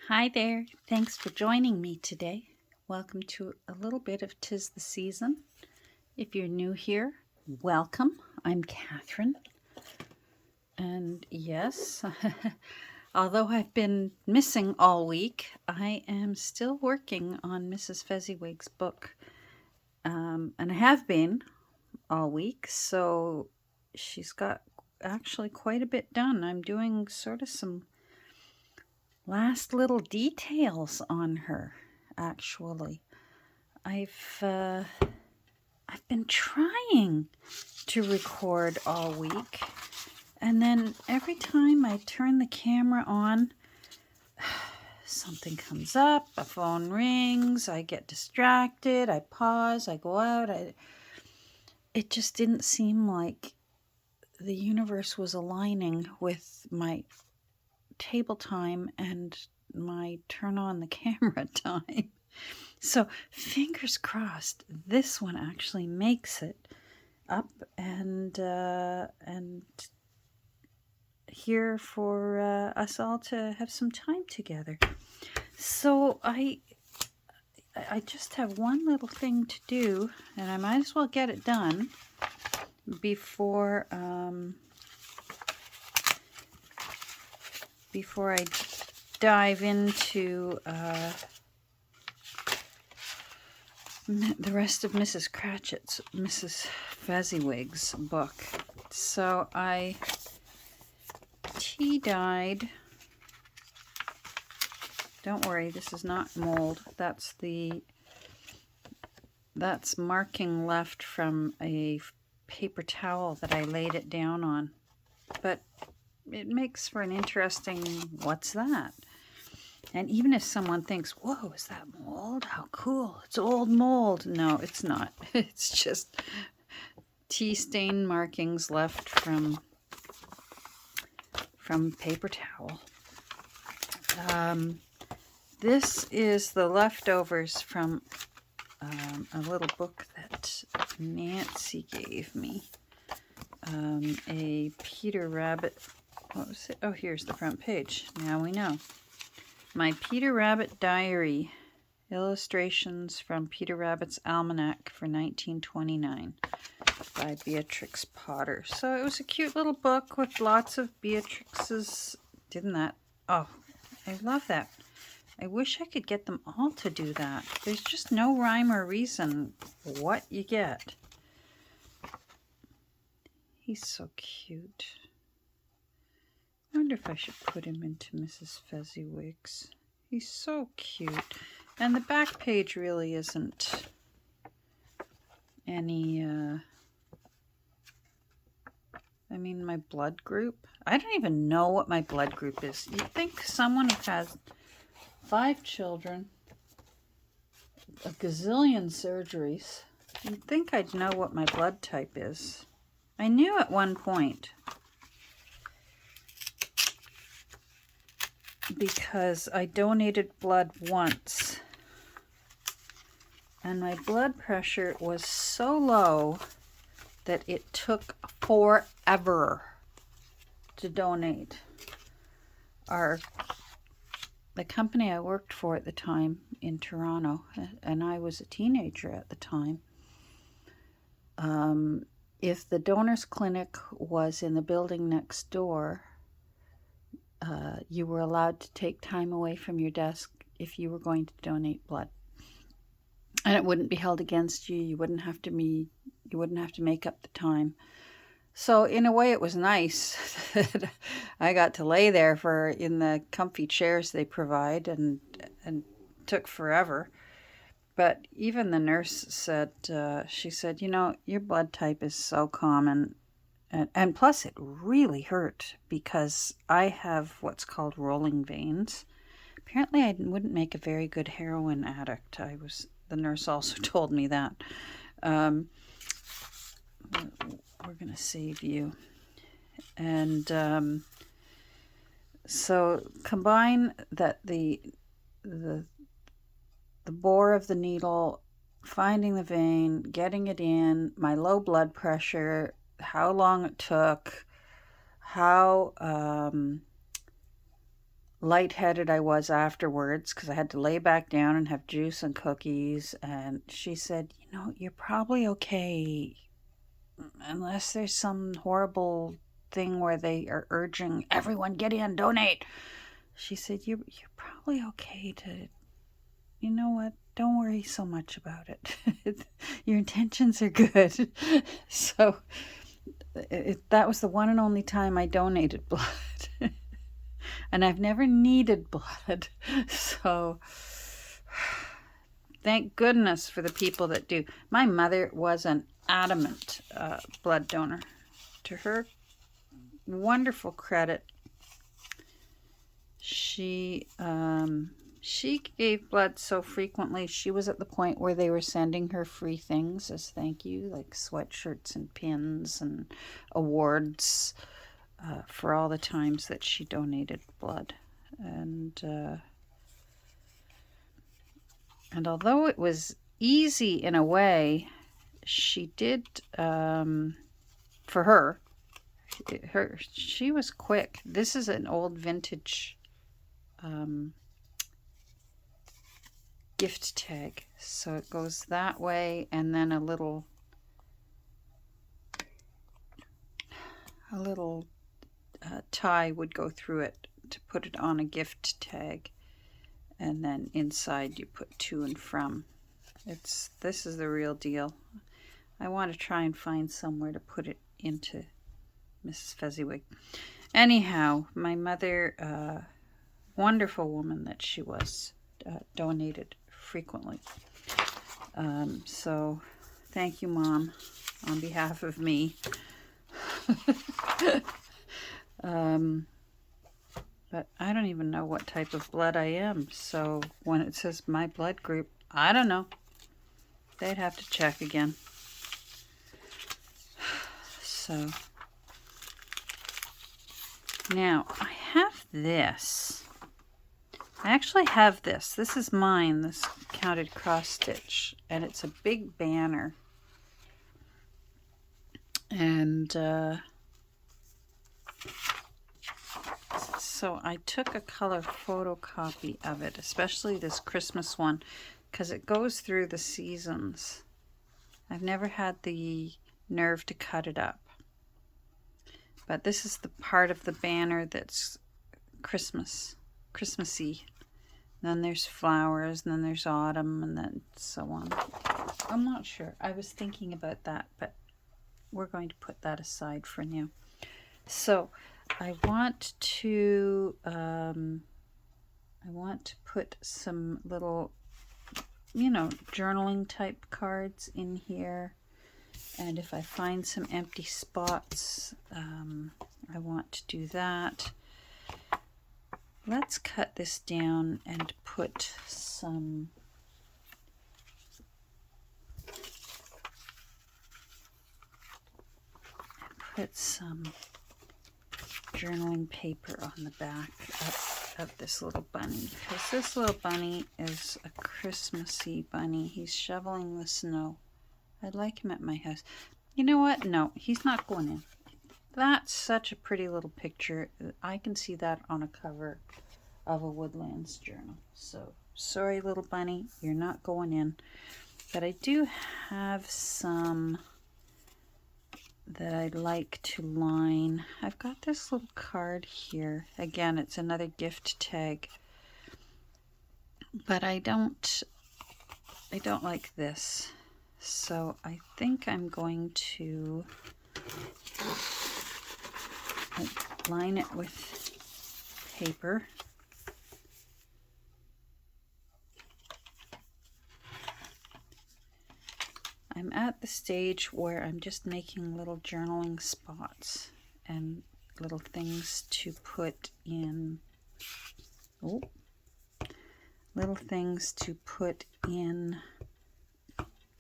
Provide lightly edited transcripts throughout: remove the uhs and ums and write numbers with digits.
Hi there. Thanks for joining me today. Welcome to a little bit of 'Tis the Season. If you're new here, welcome. I'm Catherine. And yes, although I've been missing all week, I am still working on Mrs Fezziwig's book. And I have been all week, so she's got actually quite a bit done. I'm doing sort of some last little details on her, actually. I've been trying to record all week, and then every time I turn the camera on, something comes up, a phone rings, I get distracted, I pause, I go out. It just didn't seem like the universe was aligning with my table time and my turn on the camera time. So fingers crossed this one actually makes it up and here for us all to have some time together. So I just have one little thing to do, and I might as well get it done before I dive into the rest of Mrs Fezziwig's book. So I tea dyed. Don't worry, this is not mold. That's marking left from a paper towel that I laid it down on. But it makes for an interesting, what's that? And even if someone thinks, whoa, is that mold? How cool. It's old mold. No, it's not. It's just tea stain markings left from paper towel. This is the leftovers from a little book that Nancy gave me. A Peter Rabbit. What was it? Oh, here's the front page. Now we know. My Peter Rabbit Diary. Illustrations from Peter Rabbit's Almanac for 1929 by Beatrix Potter. So it was a cute little book with lots of Beatrix's. Didn't that? Oh, I love that. I wish I could get them all to do that. There's just no rhyme or reason what you get. He's so cute. I wonder if I should put him into Mrs. Fezziwig's. He's so cute. And the back page really isn't any, my blood group. I don't even know what my blood group is. You'd think someone who has 5 children, a gazillion surgeries, you'd think I'd know what my blood type is. I knew at one point, because I donated blood once, and my blood pressure was so low that it took forever to donate. The company I worked for at the time in Toronto, and I was a teenager at the time, if the donors clinic was in the building next door, you were allowed to take time away from your desk if you were going to donate blood, and it wouldn't be held against you. You wouldn't have to make up the time. So in a way, it was nice that I got to lay there in the comfy chairs they provide, and took forever. But even the nurse said, she said, your blood type is so common. And plus, it really hurt because I have what's called rolling veins. Apparently, I wouldn't make a very good heroin addict. The nurse also told me that. We're going to save you. And so combine that the bore of the needle, finding the vein, getting it in, my low blood pressure, how long it took, how lightheaded I was afterwards because I had to lay back down and have juice and cookies. And she said, you know, you're probably okay unless there's some horrible thing where they are urging everyone get in, donate. She said, you're probably okay to, you know what, don't worry so much about it. Your intentions are good. So that was the one and only time I donated blood. And I've never needed blood. So thank goodness for the people that do. My mother was an adamant blood donor. To her wonderful credit, she gave blood so frequently. She was at the point where they were sending her free things as thank you, like sweatshirts and pins and awards for all the times that she donated blood. And although it was easy in a way, she did, for her, she was quick. This is an old vintage gift tag. So it goes that way, and then a little tie would go through it to put it on a gift tag. And then inside you put to and from. This is the real deal. I want to try and find somewhere to put it into Mrs. Fezziwig. Anyhow, my mother, wonderful woman that she was, donated frequently. So thank you, Mom, on behalf of me. But I don't even know what type of blood I am. So when it says my blood group, I don't know. They'd have to check again. So now I have this. I actually have this. This is mine, this counted cross stitch. And it's a big banner. And so I took a color photocopy of it, especially this Christmas one, because it goes through the seasons. I've never had the nerve to cut it up. But this is the part of the banner that's Christmassy. Then there's flowers, and then there's autumn, and then so on. I'm not sure. I was thinking about that, but we're going to put that aside for now. So I want to put some little, journaling type cards in here. And if I find some empty spots, I want to do that. Let's cut this down and put some journaling paper on the back of this little bunny, because this little bunny is a Christmassy bunny. He's shoveling the snow. I'd like him at my house. You know what? No, he's not going in. That's such a pretty little picture. I can see that on a cover of a Woodlands journal. So, sorry, little bunny, you're not going in. But I do have some that I'd like to line. I've got this little card here. Again, it's another gift tag. But I don't like this. So I think I'm going to line it with paper. I'm at the stage where I'm just making little journaling spots and little things to put in. Little things to put in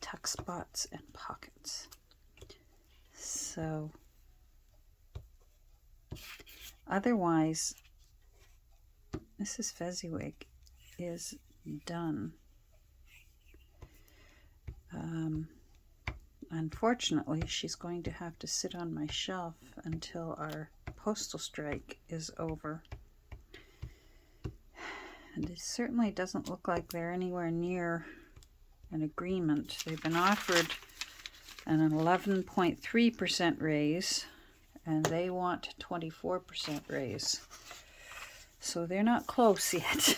tuck spots and pockets. So otherwise, Mrs. Fezziwig is done. Unfortunately, she's going to have to sit on my shelf until our postal strike is over. And it certainly doesn't look like they're anywhere near an agreement. They've been offered an 11.3% raise, and they want 24% raise. So they're not close yet.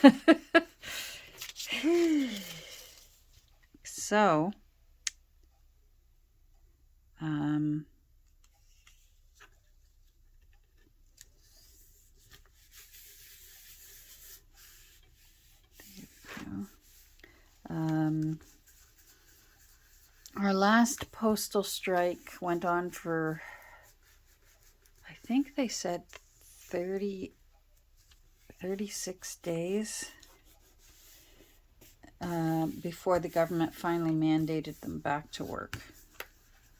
So, our last postal strike went on for, I think they said 36 days before the government finally mandated them back to work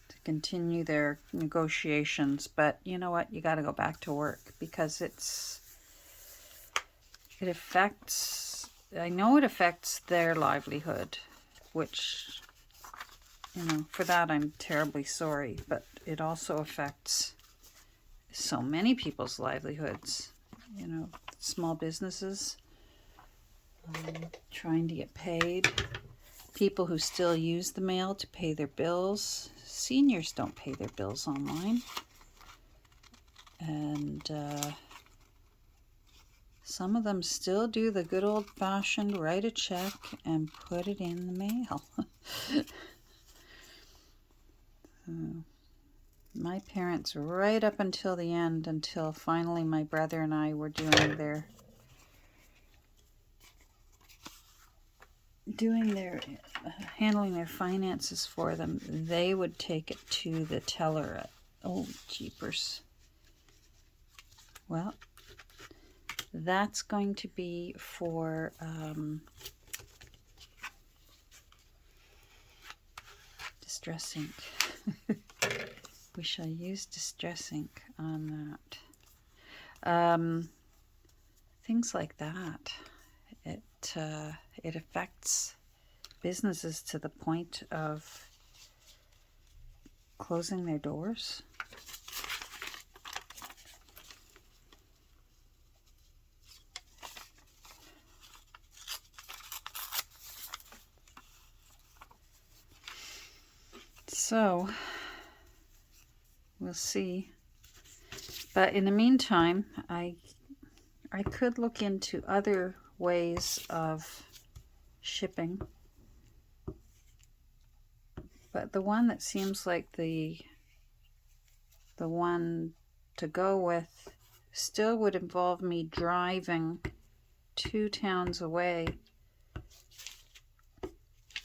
to continue their negotiations. But you know what? You got to go back to work because it affects, I know it affects their livelihood, which, you know, for that I'm terribly sorry, but it also affects so many people's livelihoods, you know, small businesses trying to get paid, people who still use the mail to pay their bills. Seniors don't pay their bills online, and some of them still do the good old-fashioned write a check and put it in the mail. My parents, right up until the end, until finally my brother and I were handling their finances for them, they would take it to the teller at, oh, jeepers. Well, that's going to be for Distress Ink. We shall use Distress Ink on that. Things like that. It affects businesses to the point of closing their doors. So we'll see. But in the meantime, I could look into other ways of shipping. But the one that seems like the one to go with still would involve me driving 2 towns away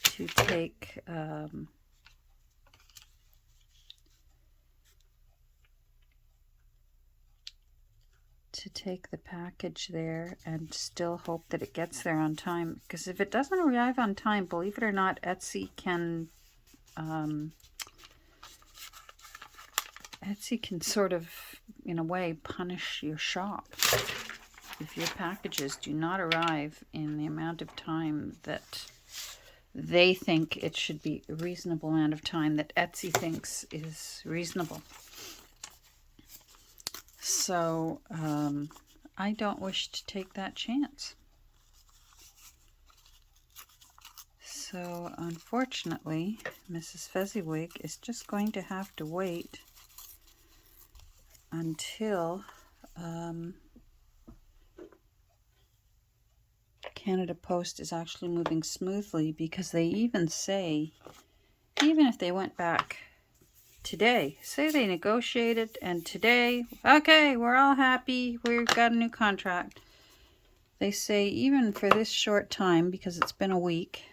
to take the package there and still hope that it gets there on time. Because if it doesn't arrive on time, believe it or not, Etsy can sort of, in a way, punish your shop if your packages do not arrive in the amount of time that they think it should be, a reasonable amount of time that Etsy thinks is reasonable. So I don't wish to take that chance. So unfortunately, Mrs. Fezziwig is just going to have to wait until Canada Post is actually moving smoothly, because they even say, even if they went back today, say they negotiated and today, okay, we're all happy, we've got a new contract. They say even for this short time, because it's been a week,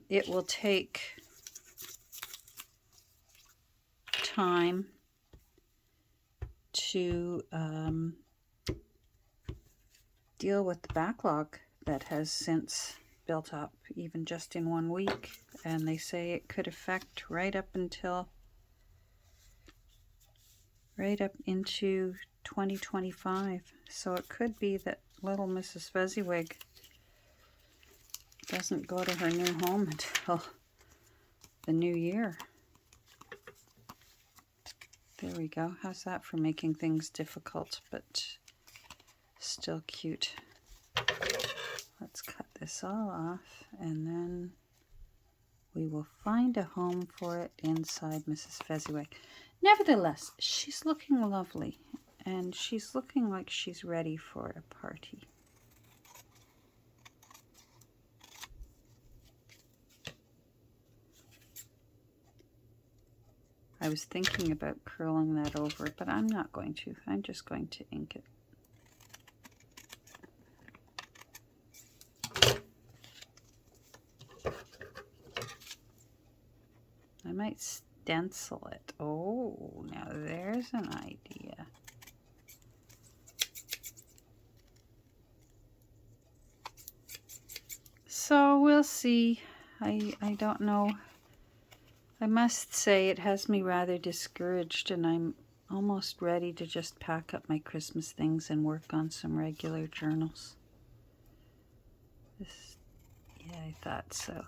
it will take time to deal with the backlog that has since built up, even just in 1 week. And they say it could affect right up into 2025. So it could be that little Mrs. Fezziwig doesn't go to her new home until the new year. There we go. How's that for making things difficult, but still cute? Let's cut this all off, and then we will find a home for it inside Mrs. Fezziwig. Nevertheless, she's looking lovely, and she's looking like she's ready for a party. I was thinking about curling that over, but I'm not going to. I'm just going to ink it. I might stencil it. Oh, now there's an idea. So we'll see. I don't know. I must say it has me rather discouraged, and I'm almost ready to just pack up my Christmas things and work on some regular journals. Yeah, I thought so.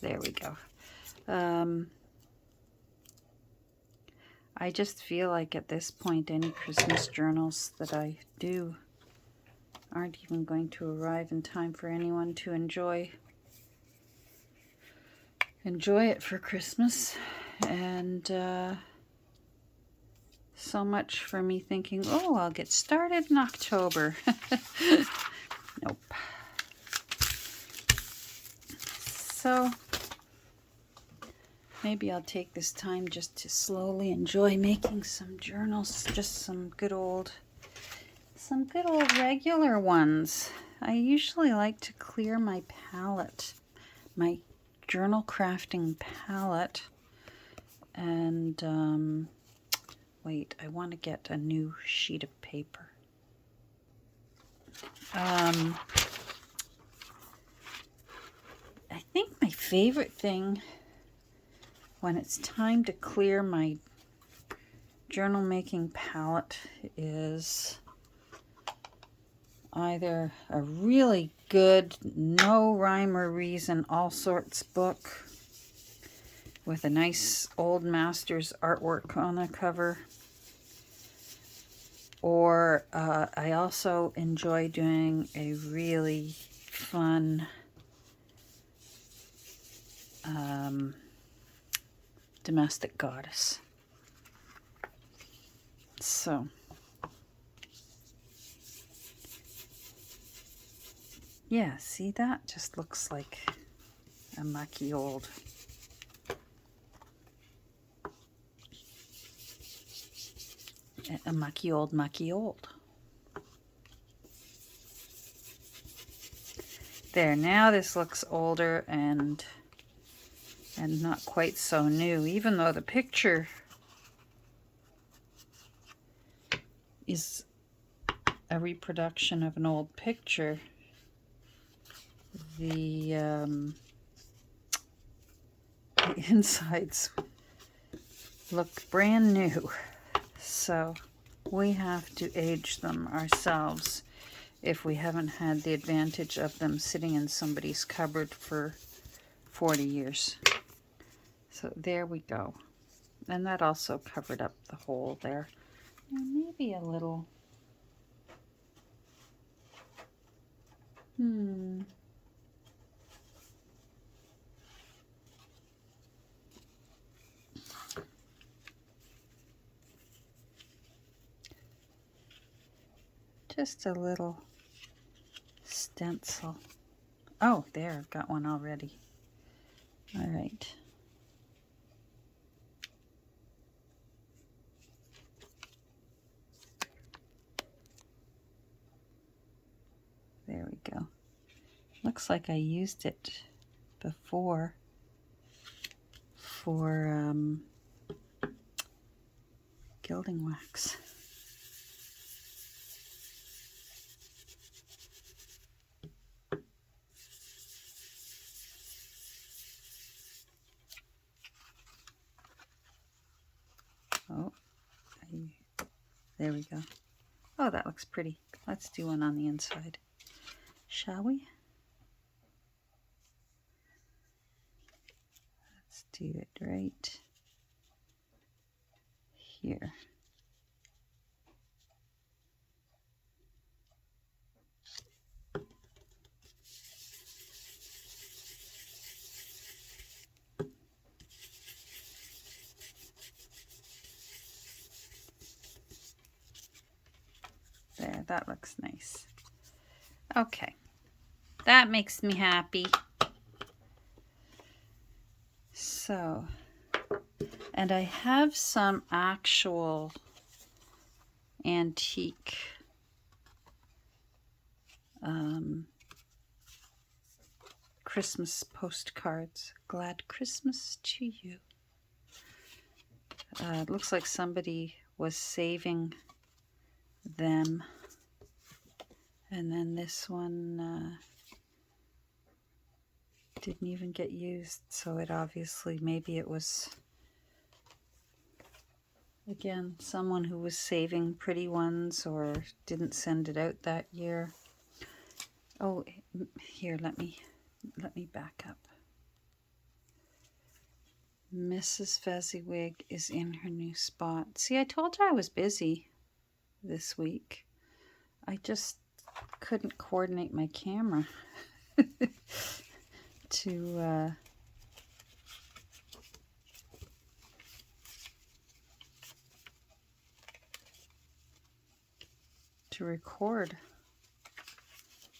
There we go. I just feel like at this point any Christmas journals that I do aren't even going to arrive in time for anyone to enjoy it for Christmas. And so much for me thinking, oh, I'll get started in October. Nope. So maybe I'll take this time just to slowly enjoy making some journals, just some good old regular ones. I usually like to clear my palette, my journal crafting palette, and wait, I want to get a new sheet of paper. I think my favorite thing when it's time to clear my journal making palette is either a really good no rhyme or reason all sorts book with a nice old master's artwork on the cover, or I also enjoy doing a really fun domestic goddess. So yeah, see, that just looks like a mucky old mucky old. There, now this looks older and not quite so new, even though the picture is a reproduction of an old picture. The insides look brand new, so we have to age them ourselves if we haven't had the advantage of them sitting in somebody's cupboard for 40 years. So there we go. And that also covered up the hole there. Maybe a little. Just a little stencil. Oh, there, I've got one already. All right. There we go. Looks like I used it before for gilding wax. Oh, there we go. Oh, that looks pretty. Let's do one on the inside, shall we? Let's do it right here. there. That looks nice. Okay. That makes me happy. So, and I have some actual antique Christmas postcards. Glad Christmas to you. It looks like somebody was saving them. And then this one didn't even get used, so it obviously, maybe it was, again, someone who was saving pretty ones or didn't send it out that year. Oh, here, let me back up. Mrs. Fezziwig is in her new spot. See, I told you I was busy this week. I just couldn't coordinate my camera to record.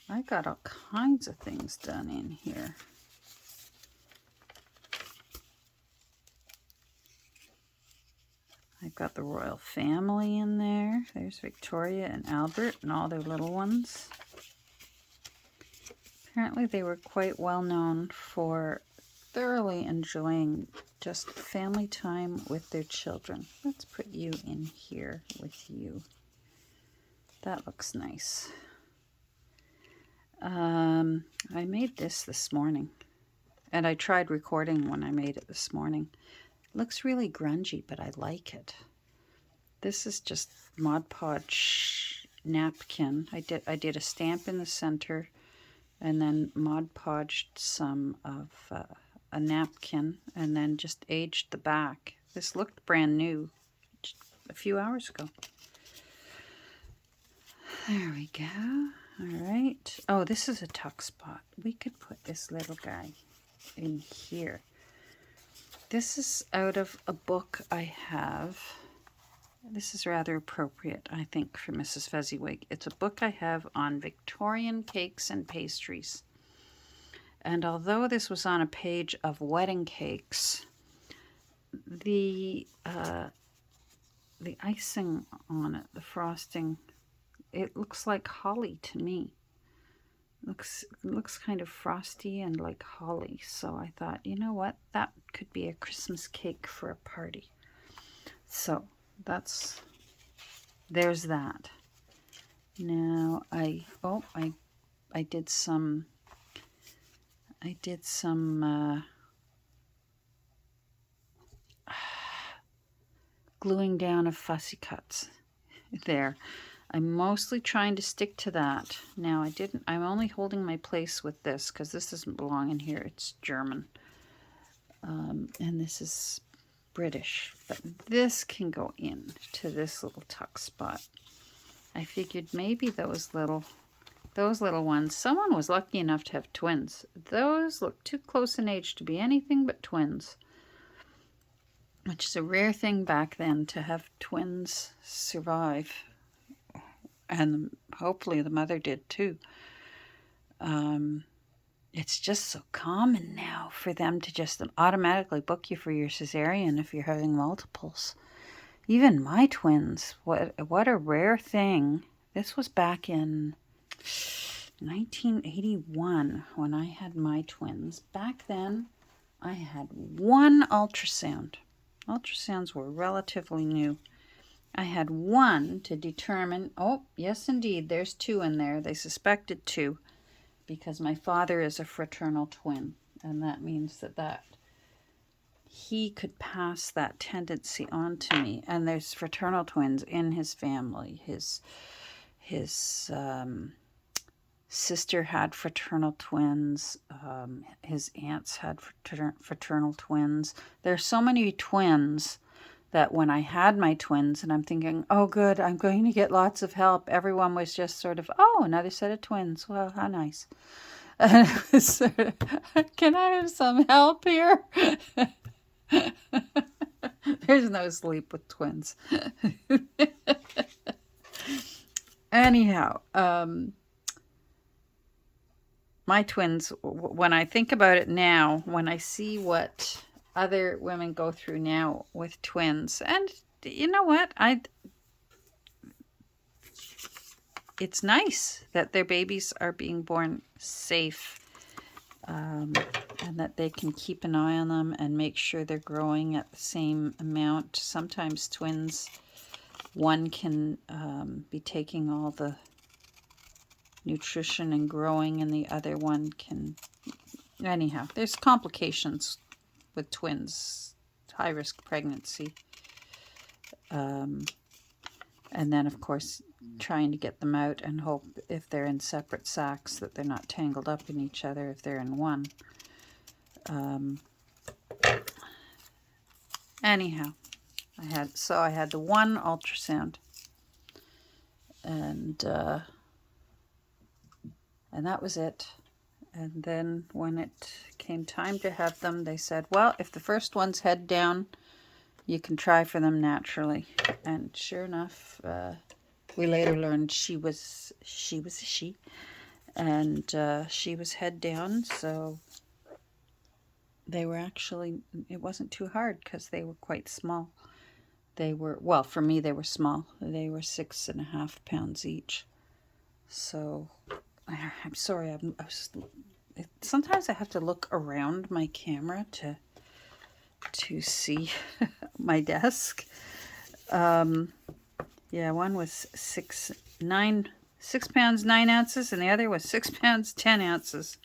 I got all kinds of things done in here. I've got the royal family in there. There's Victoria and Albert and all their little ones. Apparently they were quite well known for thoroughly enjoying just family time with their children. Let's put you in here with you. That looks nice. I made this morning, and I tried recording when I made it this morning. It looks really grungy, but I like it. This is just Mod Podge napkin. I did a stamp in the center, and then Mod Podged some of a napkin, and then just aged the back. This looked brand new just a few hours ago. There we go. All right. Oh, this is a tuck spot. We could put this little guy in here. This is out of a book I have. This is rather appropriate, I think, for Mrs. Fezziwig. It's a book I have on Victorian cakes and pastries. And although this was on a page of wedding cakes, the icing on it, the frosting, it looks like holly to me. It looks kind of frosty and like holly. So I thought, you know what? That could be a Christmas cake for a party. So there's that. Now I did some gluing down of fussy cuts there. I'm mostly trying to stick to that. Now I'm only holding my place with this because this doesn't belong in here. It's German. And this is British. But this can go in to this little tuck spot. I figured maybe those little ones, someone was lucky enough to have twins. Those look too close in age to be anything but twins. Which is a rare thing back then, to have twins survive. And hopefully the mother did too. It's just so common now for them to just automatically book you for your cesarean if you're having multiples. Even my twins, what a rare thing. This was back in 1981 when I had my twins. Back then, I had one ultrasound. Ultrasounds were relatively new. I had one to determine, oh, yes, indeed, there's two in there. They suspected two because my father is a fraternal twin, and that means that he could pass that tendency on to me. And there's fraternal twins in his family. His sister had fraternal twins. His aunts had fraternal twins. There's so many twins that when I had my twins, and I'm thinking, oh good, I'm going to get lots of help, everyone was just sort of, oh, another set of twins. Well, how nice. And it was sort of, can I have some help here? There's no sleep with twins. Anyhow, my twins, when I think about it now, when I see what other women go through now with twins, and you know what? It's nice that their babies are being born safe, and that they can keep an eye on them and make sure they're growing at the same amount. Sometimes twins, one can be taking all the nutrition and growing, and the other one can... Anyhow, there's complications with twins, high-risk pregnancy. And then, of course, trying to get them out and hope if they're in separate sacs that they're not tangled up in each other if they're in one. Anyhow, I had the one ultrasound, and that was it. And then when it came time to have them, they said, well, if the first one's head down, you can try for them naturally. And sure enough, we later learned she was a she, and she was head down, so they were actually, it wasn't too hard because they were quite small. They were, well, for me, they were small. They were 6.5 pounds each. So I'm sorry, sometimes I have to look around my camera to see my desk. Yeah, one was 6 pounds 9 ounces, and the other was 6 pounds 10 ounces.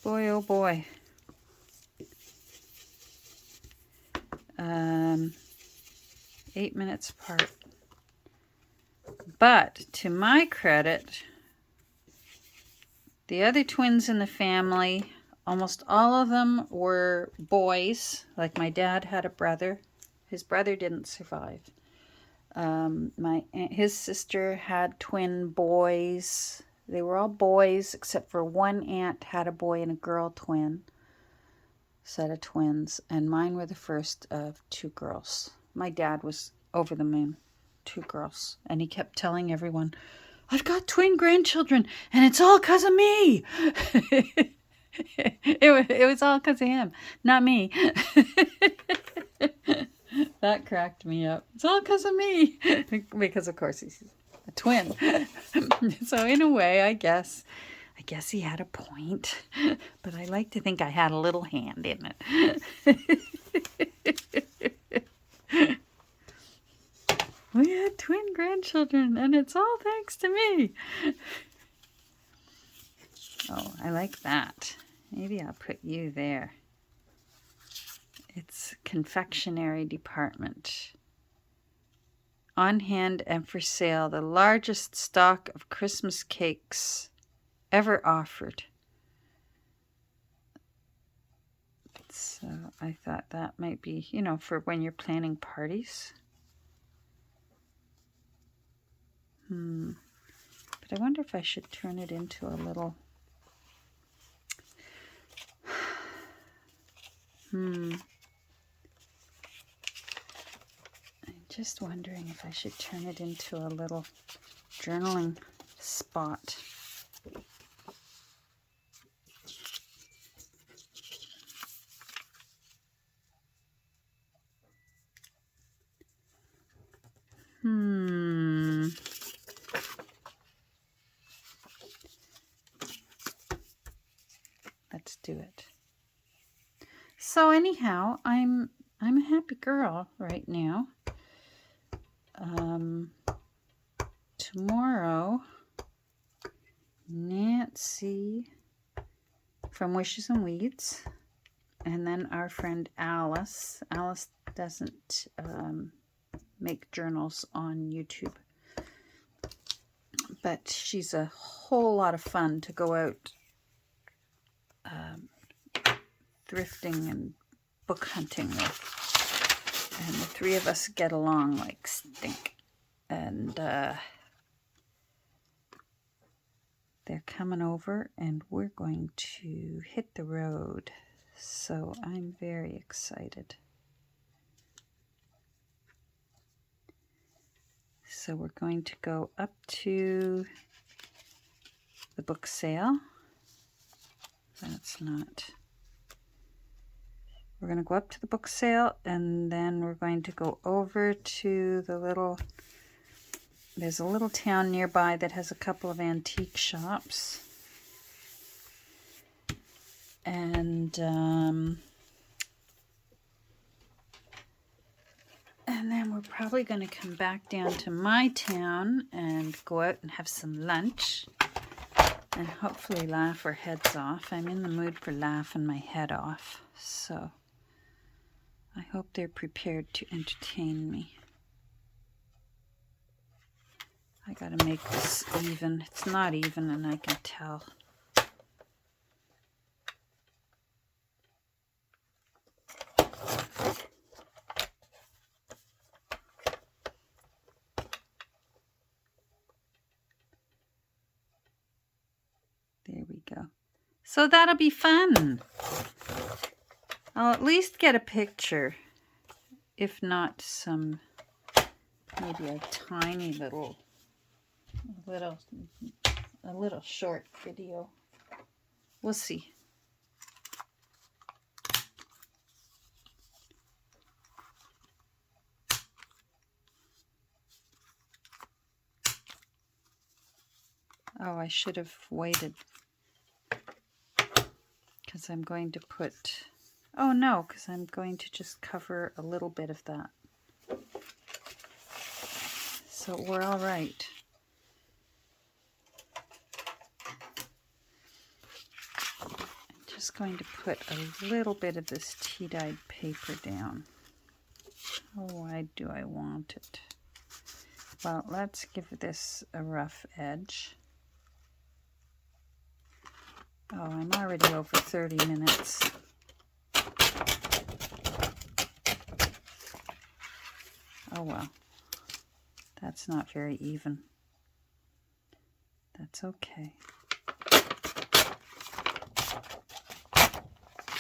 Boy, oh boy. 8 minutes apart. But to my credit, the other twins in the family, almost all of them were boys. Like my dad had a brother. His brother didn't survive. His sister had twin boys. They were all boys, except for one aunt had a boy and a girl twin. Set of twins. And mine were the first of 2 girls. My dad was over the moon. 2 girls. And he kept telling everyone, I've got twin grandchildren, and it's all because of me. It was all because of him, not me. That cracked me up. It's all because of me. Because, of course, he's a twin. So, in a way, I guess he had a point. But I like to think I had a little hand in it. We had twin grandchildren, and it's all thanks to me. Oh, I like that. Maybe I'll put you there. It's confectionery department. On hand and for sale, the largest stock of Christmas cakes ever offered. So I thought that might be, for when you're planning parties. But I wonder if I should turn it into a little... I'm just wondering if I should turn it into a little journaling spot. Let's do it. So anyhow, I'm a happy girl right now. Tomorrow, Nancy from Wishes and Weeds, and then our friend Alice. Alice doesn't make journals on YouTube, but she's a whole lot of fun to go out thrifting and book hunting with. And the 3 of us get along like stink. And they're coming over, and we're going to hit the road. So I'm very excited. So we're going to go up to the book sale. That's not... We're going to go up to the book sale, and then we're going to go over to the little... There's a little town nearby that has a couple of antique shops. And then we're probably going to come back down to my town and go out and have some lunch and hopefully laugh our heads off. I'm in the mood for laughing my head off, so I hope they're prepared to entertain me. I gotta make this even. It's not even, and I can tell. There we go. So that'll be fun. I'll at least get a picture, if not some, maybe a tiny little short video. We'll see. Oh, I should have waited, because I'm going to put, oh no, because I'm going to just cover a little bit of that. So we're all right. I'm just going to put a little bit of this tea-dyed paper down. How wide do I want it? Well, let's give this a rough edge. Oh, I'm already over 30 minutes. Oh well, that's not very even. That's okay.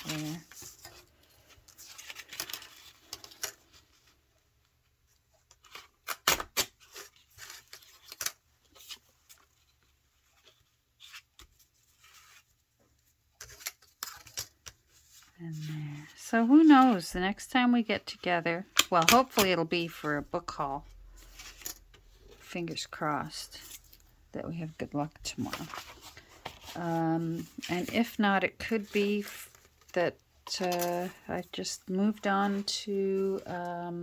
There. And there. So who knows, the next time we get together, well, hopefully it'll be for a book haul. Fingers crossed that we have good luck tomorrow. And if not, it could be that I just moved on to a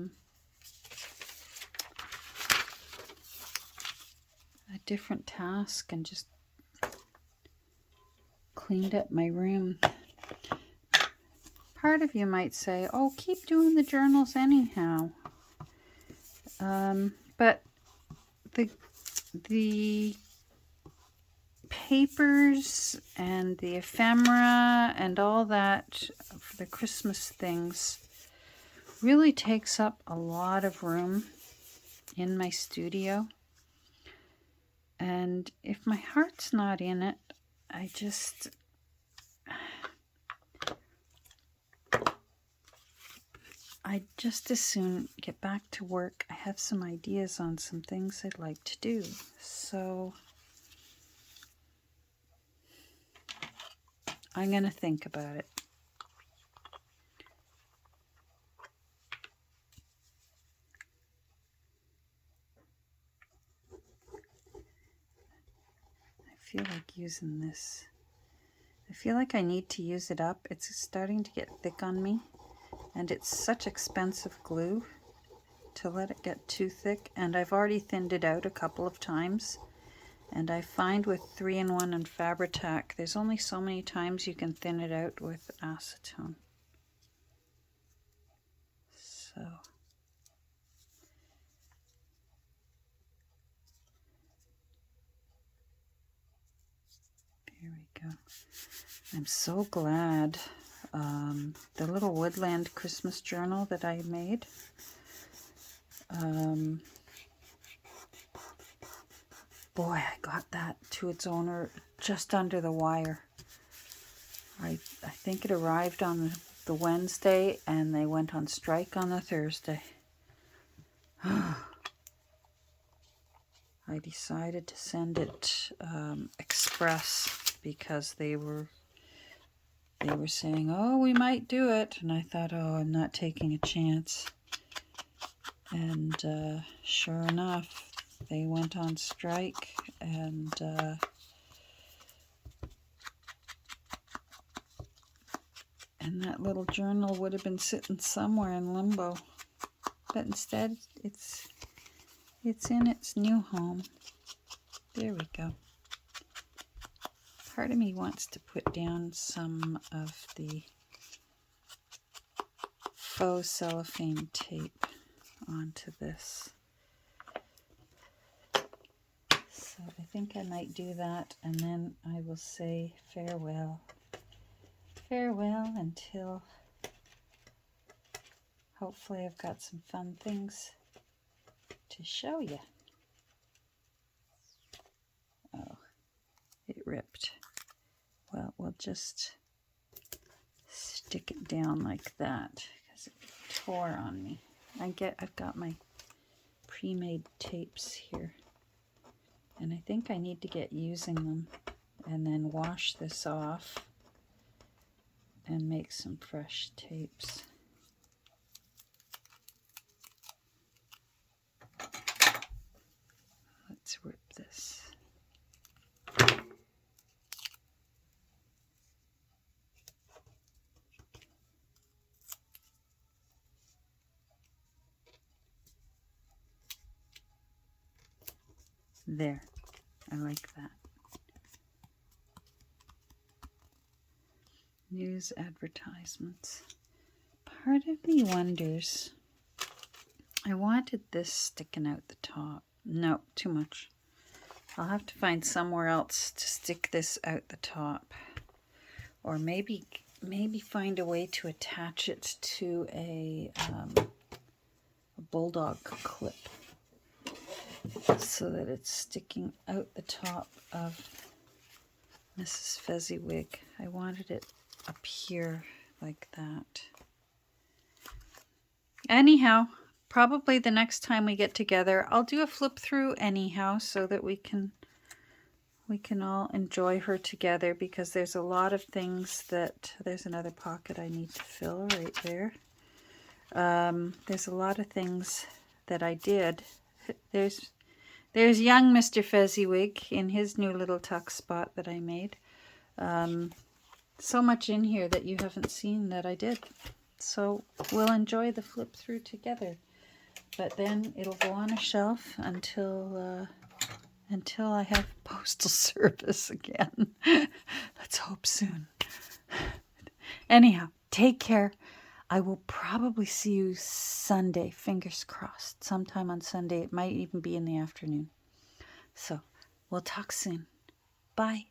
different task and just cleaned up my room. Part of you might say, oh, keep doing the journals anyhow. But the papers and the ephemera and all that for the Christmas things really takes up a lot of room in my studio. And if my heart's not in it, I just... I'd just as soon get back to work. I have some ideas on some things I'd like to do. So I'm going to think about it. I feel like using this. I feel like I need to use it up. It's starting to get thick on me. And it's such expensive glue to let it get too thick. And I've already thinned it out a couple of times. And I find with 3-in-1 and Fabri-Tac, there's only so many times you can thin it out with acetone. So there we go. I'm so glad. The little woodland Christmas journal that I made. Boy, I got that to its owner just under the wire. I think it arrived on the Wednesday and they went on strike on the Thursday. I decided to send it express because they were saying, oh, we might do it. And I thought, oh, I'm not taking a chance. And sure enough, they went on strike, and that little journal would have been sitting somewhere in limbo. But instead, it's in its new home. There we go. Part of me wants to put down some of the faux cellophane tape onto this. So I think I might do that, and then I will say farewell. Farewell until hopefully I've got some fun things to show you. Oh, it ripped. Well, we'll just stick it down like that because it tore on me. I've got my pre-made tapes here, and I think I need to get using them and then wash this off and make some fresh tapes. Let's rip this. There, I like that. News advertisements. Part of me wonders, I wanted this sticking out the top. No, too much. I'll have to find somewhere else to stick this out the top. Or maybe find a way to attach it to a bulldog clip so that it's sticking out the top of Mrs Fezziwig. I wanted it up here like that. Anyhow, probably the next time we get together, I'll do a flip through anyhow so that we can all enjoy her together, because there's a lot of things that, there's another pocket I need to fill right there. There's a lot of things that I did. There's young Mr. Fezziwig in his new little tuck spot that I made. So much in here that you haven't seen that I did. So we'll enjoy the flip through together. But then it'll go on a shelf until I have postal service again. Let's hope soon. Anyhow, take care. I will probably see you Sunday, fingers crossed. Sometime on Sunday. It might even be in the afternoon. So we'll talk soon. Bye.